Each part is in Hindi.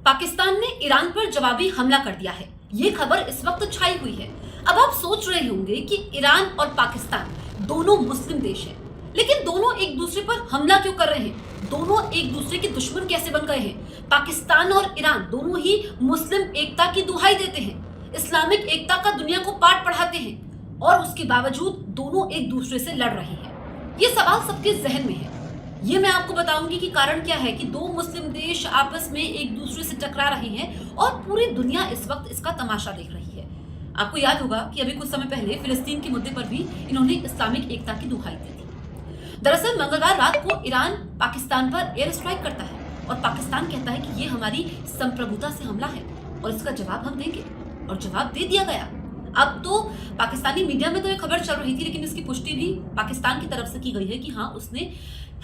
पाकिस्तान ने ईरान पर जवाबी हमला कर दिया है। ये खबर इस वक्त छाई हुई है। अब आप सोच रहे होंगे कि ईरान और पाकिस्तान दोनों मुस्लिम देश हैं, लेकिन दोनों एक दूसरे पर हमला क्यों कर रहे हैं? दोनों एक दूसरे के दुश्मन कैसे बन गए हैं? पाकिस्तान और ईरान दोनों ही मुस्लिम एकता की दुहाई देते हैं, इस्लामिक एकता का दुनिया को पाठ पढ़ाते हैं, और उसके बावजूद दोनों एक दूसरे से लड़ रहे हैं। ये सवाल सबके जहन में है। ये मैं आपको बताऊंगी कि कारण क्या है कि दो मुस्लिम देश आपस में एक दूसरे से टकरा रहे हैं और पूरी दुनिया इस वक्त इसका तमाशा देख रही है। आपको याद होगा कि अभी कुछ समय पहले फिलिस्तीन के मुद्दे पर भी इन्होंने इस्लामिक एकता की दुहाई दी थी। दरअसल मंगलवार रात को ईरान पाकिस्तान पर एयर स्ट्राइक करता है और पाकिस्तान कहता है कि ये हमारी संप्रभुता से हमला है और इसका जवाब हम देंगे, और जवाब दे दिया गया। अब तो पाकिस्तानी मीडिया में तो ये खबर चल रही थी, लेकिन इसकी पुष्टि भी पाकिस्तान की तरफ से की गई है कि हाँ, उसने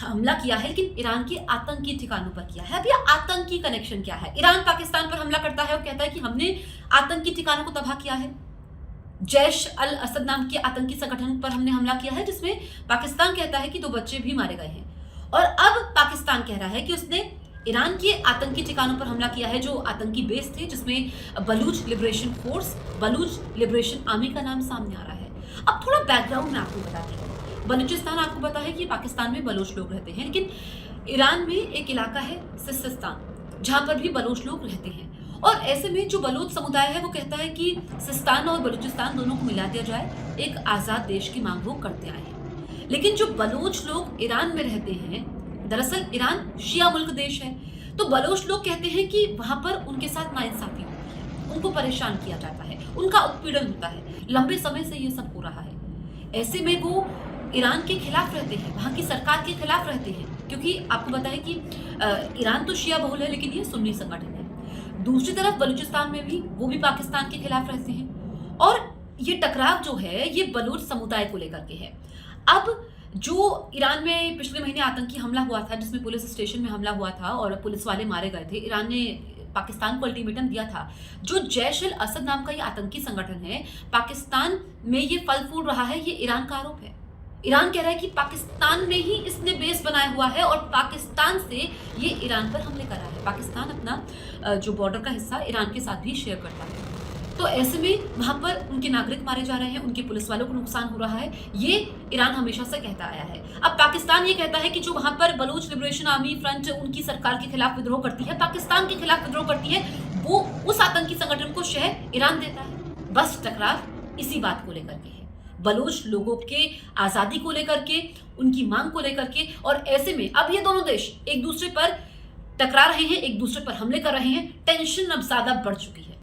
हमला किया है, लेकिन ईरान के आतंकी ठिकानों पर किया है। अब यह आतंकी कनेक्शन क्या है? ईरान पाकिस्तान पर हमला करता है और कहता है कि हमने आतंकी ठिकानों को तबाह किया है। जैश अल असद नाम के आतंकी संगठन पर हमने हमला किया है, जिसमें पाकिस्तान कहता है कि 2 बच्चे भी मारे गए हैं। और अब पाकिस्तान कह रहा है कि उसने ईरान के आतंकी ठिकानों पर हमला किया है, जो आतंकी बेस थे, जिसमें Baloch liberation force, Baloch liberation army का नाम सामने आ रहा है। अब थोड़ा बैकग्राउंड मैं आपको बताती हूँ। बलूचिस्तान आपको पता है कि पाकिस्तान में बलोच लोग रहते हैं, लेकिन ईरान में एक इलाका है सिस्तान, जहां पर भी बलोच लोग रहते हैं। और ऐसे में जो बलूच समुदाय है वो कहता है कि सिस्तान और बलूचिस्तान दोनों को मिला दिया जाए, एक आजाद देश की मांग वो करते आए हैं। लेकिन जो बलोच लोग ईरान में रहते हैं, दरअसल ईरान शिया मुल्क देश है, तो बलोच लोग कहते हैं कि वहां पर उनके साथ नाइंसाफी होती है, उनको परेशान किया जाता है, उनका उत्पीड़न होता है। लंबे समय से ये सब हो रहा है। ऐसे में वो ईरान के खिलाफ रहते हैं, वहां की सरकार के खिलाफ रहते हैं, क्योंकि आपको पता है कि ईरान तो शिया बहुल है, लेकिन ये सुन्नी संगठन है। दूसरी तरफ बलूचिस्तान में भी वो भी पाकिस्तान के खिलाफ रहते हैं, और ये टकराव जो है ये बलूच समुदाय को लेकर के है। अब जो ईरान में पिछले महीने आतंकी हमला हुआ था, जिसमें पुलिस स्टेशन में हमला हुआ था और पुलिस वाले मारे गए थे, ईरान ने पाकिस्तान को अल्टीमेटम दिया था। जो जैश अल असद नाम का ये आतंकी संगठन है, पाकिस्तान में ये फल फूल रहा है, ये ईरान का आरोप है। ईरान कह रहा है कि पाकिस्तान में ही इसने बेस बनाया हुआ है और पाकिस्तान से ये ईरान पर हमले कर रहा है। पाकिस्तान अपना जो बॉर्डर का हिस्सा ईरान के साथ भी शेयर करता है, तो ऐसे में वहां पर उनके नागरिक मारे जा रहे हैं, उनके पुलिस वालों को नुकसान हो रहा है। ये ईरान हमेशा से कहता आया है। अब पाकिस्तान ये कहता है कि जो वहां पर बलूच लिबरेशन आर्मी फ्रंट उनकी सरकार के खिलाफ विद्रोह करती है, पाकिस्तान के खिलाफ विद्रोह करती है, वो उस आतंकी संगठन को शह ईरान देता है। बस टकराव इसी बात को लेकर के है, बलूच लोगों के आजादी को लेकर के, उनकी मांग को लेकर के। और ऐसे में अब ये दोनों देश एक दूसरे पर टकरा रहे हैं, एक दूसरे पर हमले कर रहे हैं। टेंशन अब ज्यादा बढ़ चुकी है।